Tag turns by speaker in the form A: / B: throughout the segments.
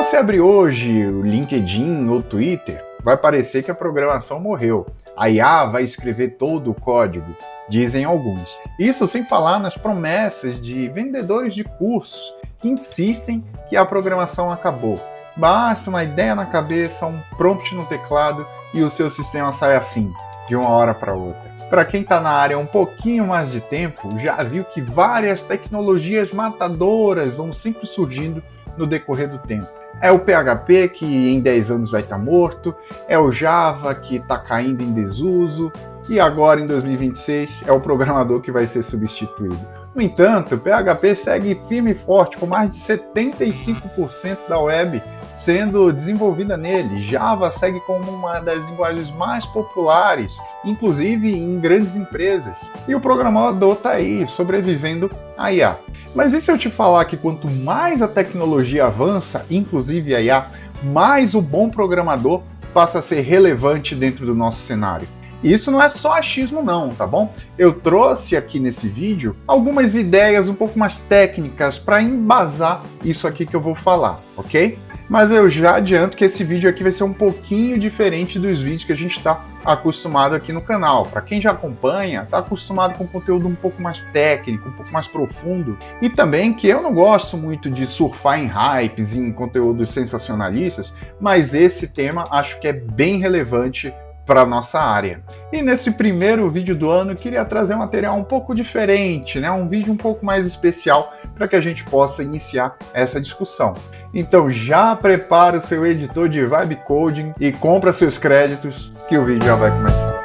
A: você abrir hoje o LinkedIn ou Twitter, vai parecer que a programação morreu. A IA vai escrever todo o código, dizem alguns. Isso sem falar nas promessas de vendedores de cursos que insistem que a programação acabou. Basta uma ideia na cabeça, um prompt no teclado e o seu sistema sai assim, de uma hora para outra. Para quem está na área há um pouquinho mais de tempo, já viu que várias tecnologias matadoras vão sempre surgindo no decorrer do tempo. É o PHP que em 10 anos vai estar morto, é o Java que está caindo em desuso, e agora em 2026 é o programador que vai ser substituído. No entanto, o PHP segue firme e forte, com mais de 75% da web sendo desenvolvida nele. Java segue como uma das linguagens mais populares, inclusive em grandes empresas. E o programador está aí, sobrevivendo à IA. Mas e se eu te falar que quanto mais a tecnologia avança, inclusive a IA, mais o bom programador passa a ser relevante dentro do nosso cenário? E isso não é só achismo não, tá bom? Eu trouxe aqui nesse vídeo algumas ideias um pouco mais técnicas para embasar isso aqui que eu vou falar, ok? Mas eu já adianto que esse vídeo aqui vai ser um pouquinho diferente dos vídeos que a gente está acostumado aqui no canal. Para quem já acompanha, está acostumado com conteúdo um pouco mais técnico, um pouco mais profundo. E também que eu não gosto muito de surfar em hypes, em conteúdos sensacionalistas, mas esse tema acho que é bem relevante para a nossa área. E nesse primeiro vídeo do ano, eu queria trazer um material um pouco diferente, né? Um vídeo um pouco mais especial para que a gente possa iniciar essa discussão. Então já prepara o seu editor de Vibe Coding e compra seus créditos, que o vídeo já vai começar.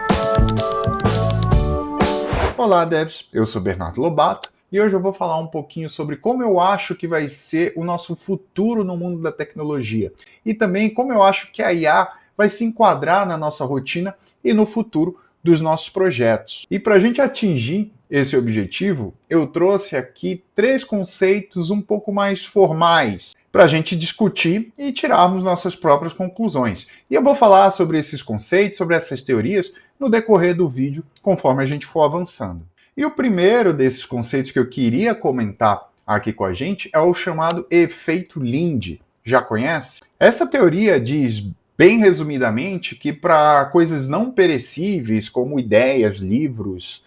A: Olá, devs! Eu sou Bernardo Lobato e hoje eu vou falar um pouquinho sobre como eu acho que vai ser o nosso futuro no mundo da tecnologia e também como eu acho que a IA vai se enquadrar na nossa rotina e no futuro dos nossos projetos. E para a gente atingir esse objetivo, eu trouxe aqui 3 conceitos um pouco mais formais para a gente discutir e tirarmos nossas próprias conclusões. E eu vou falar sobre esses conceitos, sobre essas teorias, no decorrer do vídeo, conforme a gente for avançando. E o primeiro desses conceitos que eu queria comentar aqui com a gente é o chamado efeito Lindy. Já conhece? Essa teoria diz, bem resumidamente, que para coisas não perecíveis, como ideias, livros,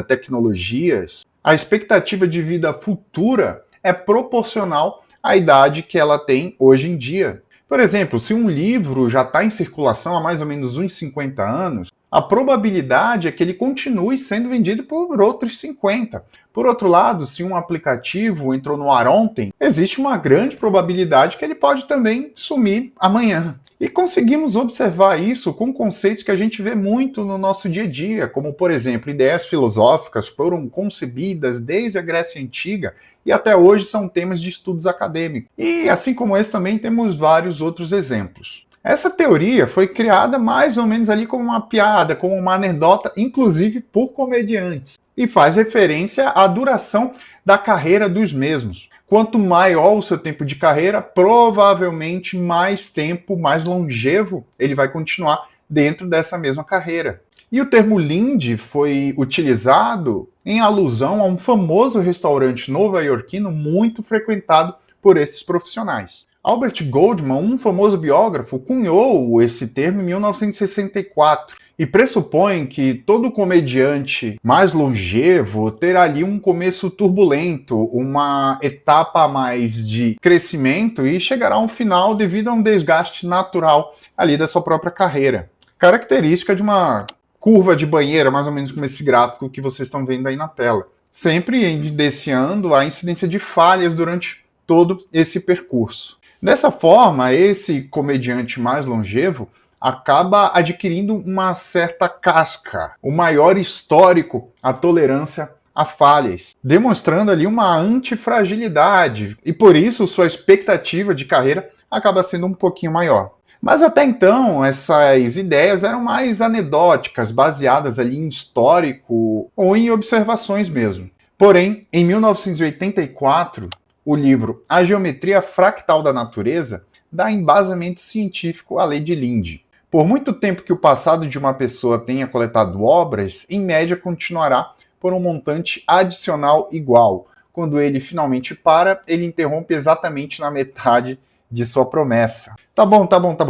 A: tecnologias, a expectativa de vida futura é proporcional à idade que ela tem hoje em dia. Por exemplo, se um livro já está em circulação há mais ou menos uns 50 anos, a probabilidade é que ele continue sendo vendido por outros 50. Por outro lado, se um aplicativo entrou no ar ontem, existe uma grande probabilidade que ele pode também sumir amanhã. E conseguimos observar isso com conceitos que a gente vê muito no nosso dia a dia, como, por exemplo, ideias filosóficas foram concebidas desde a Grécia Antiga e até hoje são temas de estudos acadêmicos. E assim como esse também temos vários outros exemplos. Essa teoria foi criada mais ou menos ali como uma piada, como uma anedota, inclusive por comediantes, e faz referência à duração da carreira dos mesmos. Quanto maior o seu tempo de carreira, provavelmente mais tempo, mais longevo, ele vai continuar dentro dessa mesma carreira. E o termo Lindy foi utilizado em alusão a um famoso restaurante nova-iorquino muito frequentado por esses profissionais. Albert Goldman, um famoso biógrafo, cunhou esse termo em 1964 e pressupõe que todo comediante mais longevo terá ali um começo turbulento, uma etapa a mais de crescimento e chegará a um final devido a um desgaste natural ali da sua própria carreira. Característica de uma curva de banheira, mais ou menos como esse gráfico que vocês estão vendo aí na tela, sempre evidenciando a incidência de falhas durante todo esse percurso. Dessa forma, esse comediante mais longevo acaba adquirindo uma certa casca, o maior histórico, a tolerância a falhas, demonstrando ali uma antifragilidade, e por isso sua expectativa de carreira acaba sendo um pouquinho maior. Mas até então, essas ideias eram mais anedóticas, baseadas ali em histórico ou em observações mesmo. Porém, em 1984, o livro A Geometria Fractal da Natureza dá embasamento científico à lei de Lindy. Por muito tempo que o passado de uma pessoa tenha coletado obras, em média continuará por um montante adicional igual. Quando ele finalmente para, ele interrompe exatamente na metade de sua promessa. Tá bom,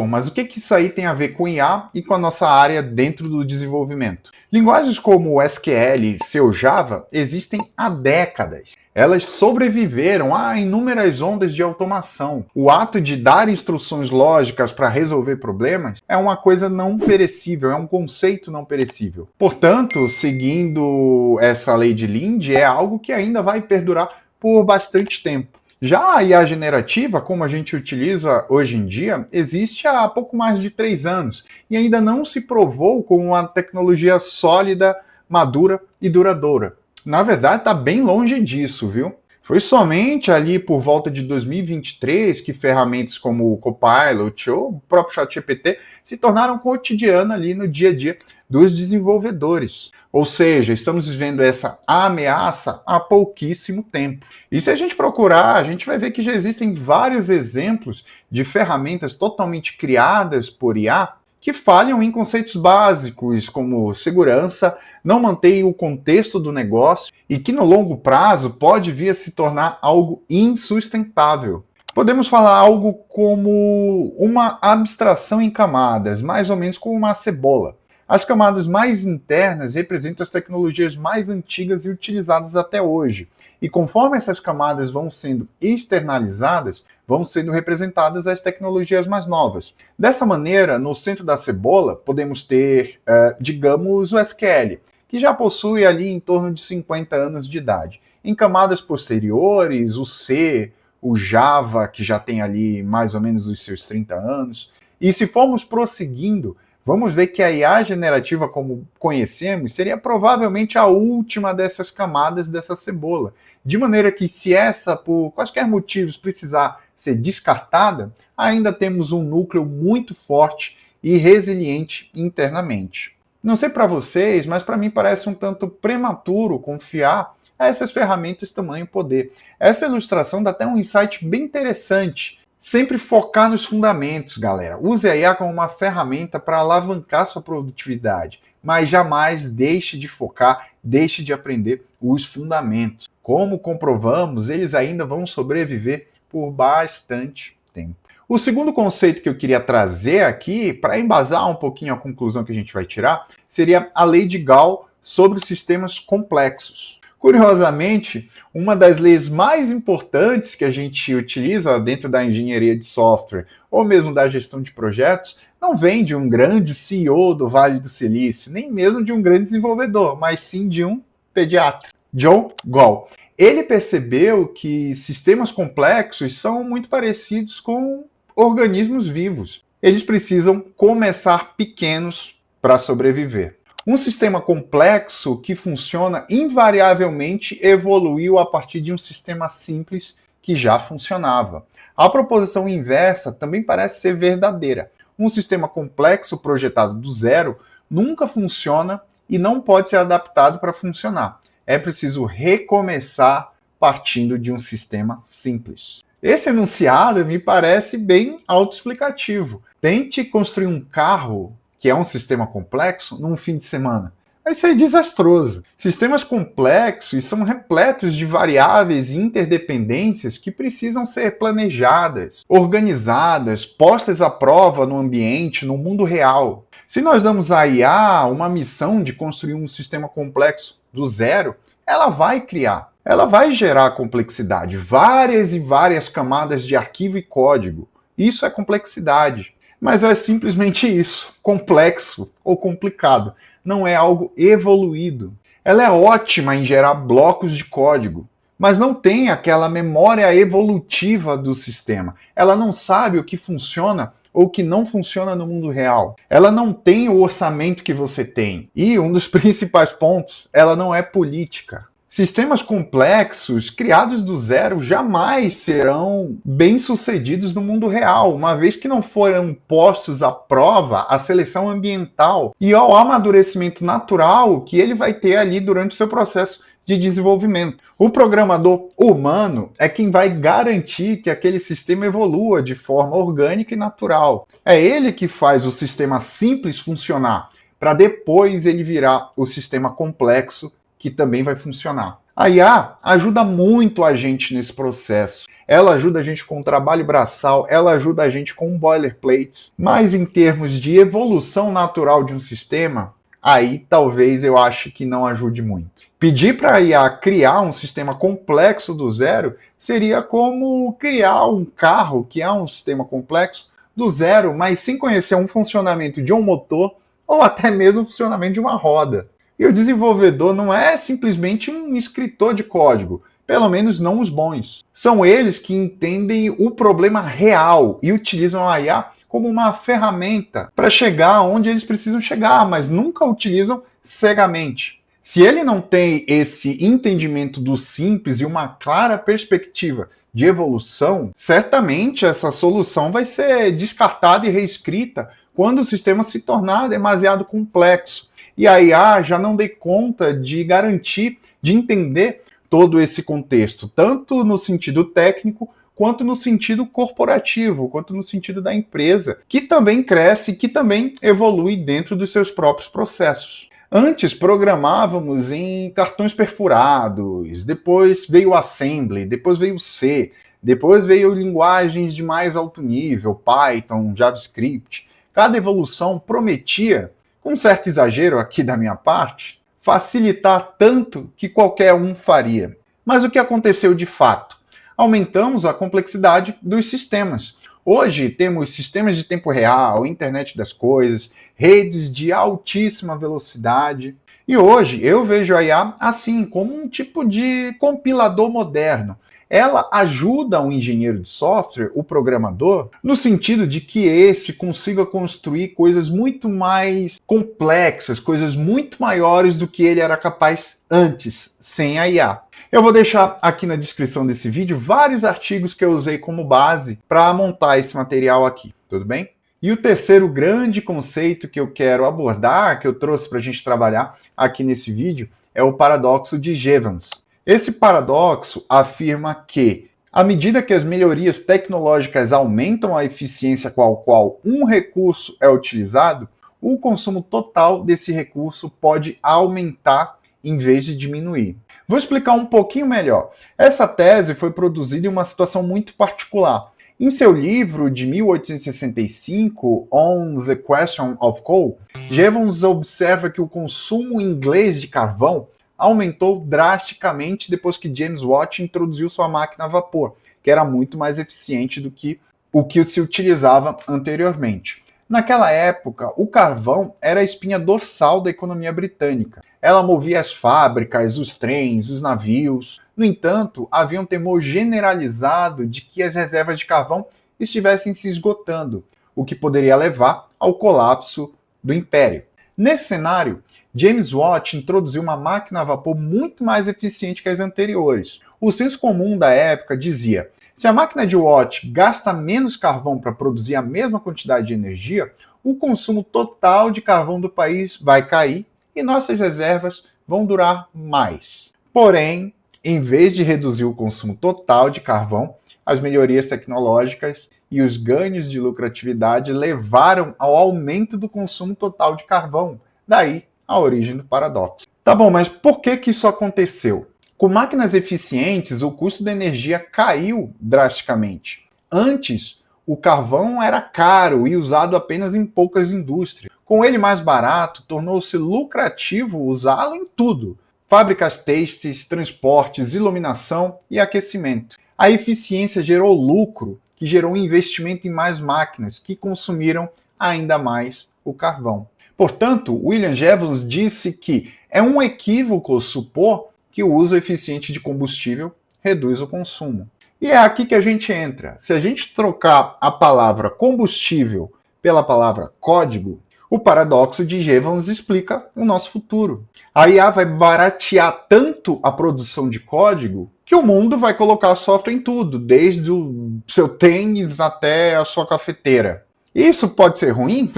A: mas o que isso aí tem a ver com IA e com a nossa área dentro do desenvolvimento? Linguagens como o SQL, C ou Java existem há décadas. Elas sobreviveram a inúmeras ondas de automação. O ato de dar instruções lógicas para resolver problemas é uma coisa não perecível, é um conceito não perecível. Portanto, seguindo essa lei de Lind, é algo que ainda vai perdurar por bastante tempo. Já a IA generativa, como a gente utiliza hoje em dia, existe há pouco mais de 3 anos e ainda não se provou como uma tecnologia sólida, madura e duradoura. Na verdade, está bem longe disso, viu? Foi somente ali por volta de 2023 que ferramentas como o Copilot ou o próprio ChatGPT se tornaram cotidiano ali no dia a dia dos desenvolvedores. Ou seja, estamos vivendo essa ameaça há pouquíssimo tempo. E se a gente procurar, a gente vai ver que já existem vários exemplos de ferramentas totalmente criadas por IA que falham em conceitos básicos como segurança, não mantêm o contexto do negócio e que no longo prazo pode vir a se tornar algo insustentável. Podemos falar algo como uma abstração em camadas, mais ou menos como uma cebola. As camadas mais internas representam as tecnologias mais antigas e utilizadas até hoje. E conforme essas camadas vão sendo externalizadas, vão sendo representadas as tecnologias mais novas. Dessa maneira, no centro da cebola, podemos ter, digamos, o SQL, que já possui ali em torno de 50 anos de idade. Em camadas posteriores, o C, o Java, que já tem ali mais ou menos os seus 30 anos. E se formos prosseguindo, vamos ver que a IA generativa, como conhecemos, seria provavelmente a última dessas camadas dessa cebola. De maneira que, se essa, por quaisquer motivos, precisar ser descartada, ainda temos um núcleo muito forte e resiliente internamente. Não sei para vocês, mas para mim parece um tanto prematuro confiar a essas ferramentas tamanho poder. Essa ilustração dá até um insight bem interessante. Sempre focar nos fundamentos, galera. Use a IA como uma ferramenta para alavancar sua produtividade, mas jamais deixe de focar, deixe de aprender os fundamentos. Como comprovamos, eles ainda vão sobreviver por bastante tempo. O segundo conceito que eu queria trazer aqui, para embasar um pouquinho a conclusão que a gente vai tirar, seria a lei de Gauss sobre sistemas complexos. Curiosamente, uma das leis mais importantes que a gente utiliza dentro da engenharia de software, ou mesmo da gestão de projetos, não vem de um grande CEO do Vale do Silício, nem mesmo de um grande desenvolvedor, mas sim de um pediatra, John Gall. Ele percebeu que sistemas complexos são muito parecidos com organismos vivos. Eles precisam começar pequenos para sobreviver. Um sistema complexo que funciona invariavelmente evoluiu a partir de um sistema simples que já funcionava. A proposição inversa também parece ser verdadeira. Um sistema complexo projetado do zero nunca funciona e não pode ser adaptado para funcionar. É preciso recomeçar partindo de um sistema simples. Esse enunciado me parece bem autoexplicativo. Tente construir um carro que é um sistema complexo, num fim de semana. Vai ser desastroso. Sistemas complexos são repletos de variáveis e interdependências que precisam ser planejadas, organizadas, postas à prova no ambiente, no mundo real. Se nós damos à IA uma missão de construir um sistema complexo do zero, ela vai criar. Ela vai gerar complexidade, várias e várias camadas de arquivo e código. Isso é complexidade. Mas é simplesmente isso, complexo ou complicado. Não é algo evoluído. Ela é ótima em gerar blocos de código, mas não tem aquela memória evolutiva do sistema. Ela não sabe o que funciona ou o que não funciona no mundo real. Ela não tem o orçamento que você tem. E um dos principais pontos, ela não é política. Sistemas complexos, criados do zero, jamais serão bem-sucedidos no mundo real, uma vez que não foram postos à prova a seleção ambiental e ao amadurecimento natural que ele vai ter ali durante o seu processo de desenvolvimento. O programador humano é quem vai garantir que aquele sistema evolua de forma orgânica e natural. É ele que faz o sistema simples funcionar, para depois ele virar o sistema complexo que também vai funcionar. A IA ajuda muito a gente nesse processo. Ela ajuda a gente com o trabalho braçal, ela ajuda a gente com boilerplates, mas em termos de evolução natural de um sistema, aí talvez eu ache que não ajude muito. Pedir para a IA criar um sistema complexo do zero seria como criar um carro, que é um sistema complexo, do zero, mas sem conhecer um funcionamento de um motor ou até mesmo o funcionamento de uma roda. E o desenvolvedor não é simplesmente um escritor de código, pelo menos não os bons. São eles que entendem o problema real e utilizam a IA como uma ferramenta para chegar onde eles precisam chegar, mas nunca utilizam cegamente. Se ele não tem esse entendimento do simples e uma clara perspectiva de evolução, certamente essa solução vai ser descartada e reescrita quando o sistema se tornar demasiado complexo. E a IA já não dê conta de garantir, de entender todo esse contexto, tanto no sentido técnico, quanto no sentido corporativo, quanto no sentido da empresa, que também cresce, que também evolui dentro dos seus próprios processos. Antes programávamos em cartões perfurados, depois veio o Assembly, depois veio o C, depois veio linguagens de mais alto nível, Python, JavaScript. Cada evolução prometia, com certo exagero aqui da minha parte, facilitar tanto que qualquer um faria. Mas o que aconteceu de fato? Aumentamos a complexidade dos sistemas. Hoje temos sistemas de tempo real, internet das coisas, redes de altíssima velocidade. E hoje eu vejo a IA assim, como um tipo de compilador moderno. Ela ajuda o engenheiro de software, o programador, no sentido de que este consiga construir coisas muito mais complexas, coisas muito maiores do que ele era capaz antes, sem a IA. Eu vou deixar aqui na descrição desse vídeo vários artigos que eu usei como base para montar esse material aqui, tudo bem? E o terceiro grande conceito que eu quero abordar, que eu trouxe para a gente trabalhar aqui nesse vídeo, é o paradoxo de Jevons. Esse paradoxo afirma que, à medida que as melhorias tecnológicas aumentam a eficiência com a qual um recurso é utilizado, o consumo total desse recurso pode aumentar em vez de diminuir. Vou explicar um pouquinho melhor. Essa tese foi produzida em uma situação muito particular. Em seu livro de 1865, On the Question of Coal, Jevons observa que o consumo inglês de carvão aumentou drasticamente depois que James Watt introduziu sua máquina a vapor, que era muito mais eficiente do que o que se utilizava anteriormente. Naquela época, o carvão era a espinha dorsal da economia britânica. Ela movia as fábricas, os trens, os navios. No entanto, havia um temor generalizado de que as reservas de carvão estivessem se esgotando, o que poderia levar ao colapso do império. Nesse cenário, James Watt introduziu uma máquina a vapor muito mais eficiente que as anteriores. O senso comum da época dizia: se a máquina de Watt gasta menos carvão para produzir a mesma quantidade de energia, o consumo total de carvão do país vai cair e nossas reservas vão durar mais. Porém, em vez de reduzir o consumo total de carvão, as melhorias tecnológicas e os ganhos de lucratividade levaram ao aumento do consumo total de carvão. Daí a origem do paradoxo. Tá bom, mas por que isso aconteceu? Com máquinas eficientes, o custo da energia caiu drasticamente. Antes, o carvão era caro e usado apenas em poucas indústrias. Com ele mais barato, tornou-se lucrativo usá-lo em tudo: fábricas têxteis, transportes, iluminação e aquecimento. A eficiência gerou lucro, que gerou um investimento em mais máquinas, que consumiram ainda mais o carvão. Portanto, William Jevons disse que é um equívoco supor que o uso eficiente de combustível reduz o consumo. E é aqui que a gente entra. Se a gente trocar a palavra combustível pela palavra código, o paradoxo de Jevons explica o nosso futuro. A IA vai baratear tanto a produção de código que o mundo vai colocar software em tudo, desde o seu tênis até a sua cafeteira. Isso pode ser ruim?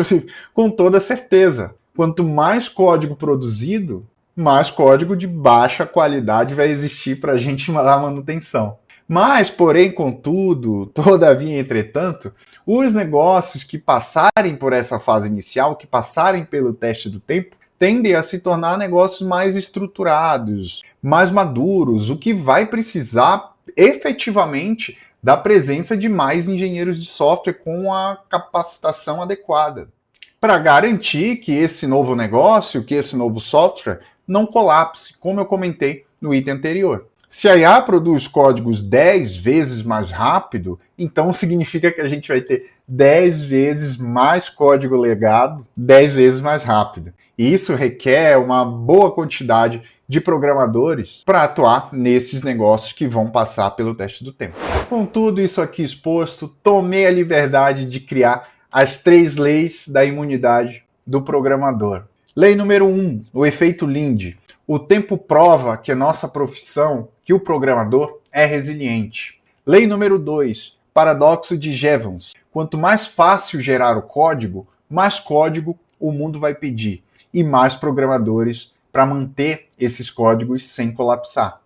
A: Com toda certeza. Quanto mais código produzido, mais código de baixa qualidade vai existir para a gente dar manutenção. Mas, porém, contudo, todavia, entretanto, os negócios que passarem por essa fase inicial, que passarem pelo teste do tempo, tendem a se tornar negócios mais estruturados, mais maduros, o que vai precisar efetivamente da presença de mais engenheiros de software com a capacitação adequada, para garantir que esse novo negócio, que esse novo software não colapse, como eu comentei no item anterior. Se a IA produz códigos 10 vezes mais rápido, então significa que a gente vai ter 10 vezes mais código legado, 10 vezes mais rápido. E isso requer uma boa quantidade de programadores para atuar nesses negócios que vão passar pelo teste do tempo. Com tudo isso aqui exposto, tomei a liberdade de criar as 3 leis da imunidade do programador. Lei número 1, o efeito Linde. O tempo prova que a nossa profissão, que o programador, é resiliente. Lei número 2, paradoxo de Jevons. Quanto mais fácil gerar o código, mais código o mundo vai pedir e mais programadores para manter esses códigos sem colapsar.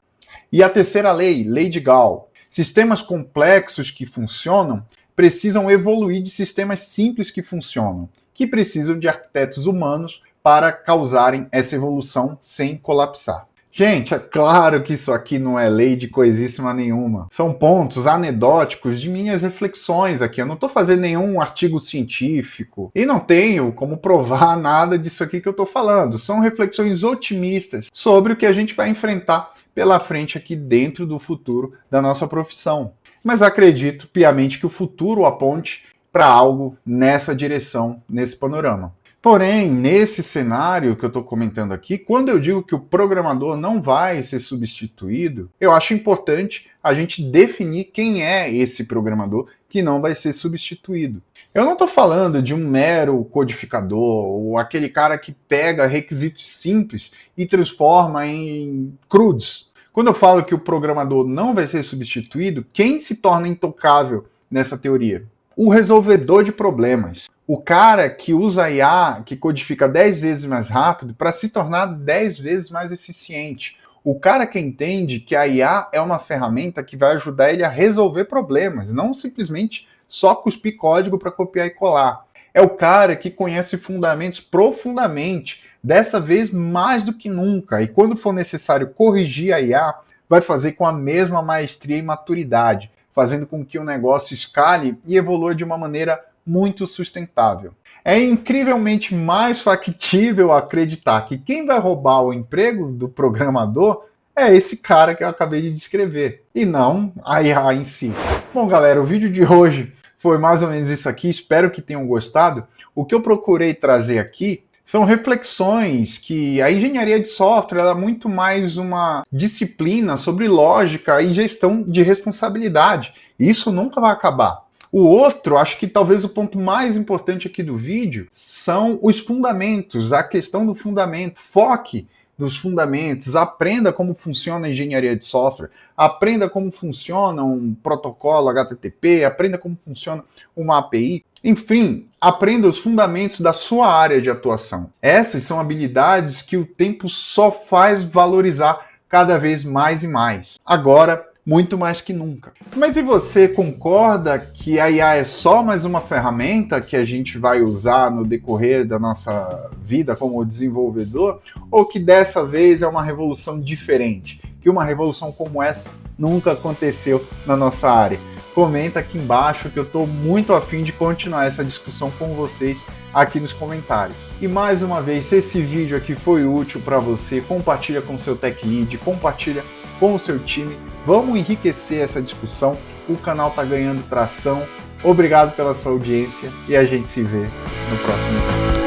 A: E a terceira lei, lei de Gall. Sistemas complexos que funcionam precisam evoluir de sistemas simples que funcionam, que precisam de arquitetos humanos para causarem essa evolução sem colapsar. Gente, é claro que isso aqui não é lei de coisíssima nenhuma. São pontos anedóticos de minhas reflexões aqui. Eu não estou fazendo nenhum artigo científico e não tenho como provar nada disso aqui que eu estou falando. São reflexões otimistas sobre o que a gente vai enfrentar pela frente aqui dentro do futuro da nossa profissão. Mas acredito piamente que o futuro aponte para algo nessa direção, nesse panorama. Porém, nesse cenário que eu estou comentando aqui, quando eu digo que o programador não vai ser substituído, eu acho importante a gente definir quem é esse programador que não vai ser substituído. Eu não estou falando de um mero codificador, ou aquele cara que pega requisitos simples e transforma em CRUDs. Quando eu falo que o programador não vai ser substituído, quem se torna intocável nessa teoria? O resolvedor de problemas. O cara que usa a IA, que codifica 10 vezes mais rápido para se tornar 10 vezes mais eficiente. O cara que entende que a IA é uma ferramenta que vai ajudar ele a resolver problemas, não simplesmente só cuspir código para copiar e colar. É o cara que conhece fundamentos profundamente, dessa vez mais do que nunca, e quando for necessário corrigir a IA, vai fazer com a mesma maestria e maturidade, fazendo com que o negócio escale e evolua de uma maneira muito sustentável. É incrivelmente mais factível acreditar que quem vai roubar o emprego do programador é esse cara que eu acabei de descrever, e não a IA em si. Bom, galera, o vídeo de hoje foi mais ou menos isso aqui, espero que tenham gostado. O que eu procurei trazer aqui são reflexões que a engenharia de software ela é muito mais uma disciplina sobre lógica e gestão de responsabilidade. Isso nunca vai acabar. O outro, acho que talvez o ponto mais importante aqui do vídeo, são os fundamentos, a questão do fundamento. Foque nos fundamentos, aprenda como funciona a engenharia de software, aprenda como funciona um protocolo HTTP, aprenda como funciona uma API, enfim, aprenda os fundamentos da sua área de atuação. Essas são habilidades que o tempo só faz valorizar cada vez mais e mais. Agora, muito mais que nunca. Mas e você concorda que a IA é só mais uma ferramenta que a gente vai usar no decorrer da nossa vida como desenvolvedor? Ou que dessa vez é uma revolução diferente? Que uma revolução como essa nunca aconteceu na nossa área? Comenta aqui embaixo que eu estou muito afim de continuar essa discussão com vocês aqui nos comentários. E mais uma vez, se esse vídeo aqui foi útil para você, compartilha com o seu Tech Lead, compartilha com o seu time. Vamos enriquecer essa discussão. O canal está ganhando tração. Obrigado pela sua audiência e a gente se vê no próximo vídeo.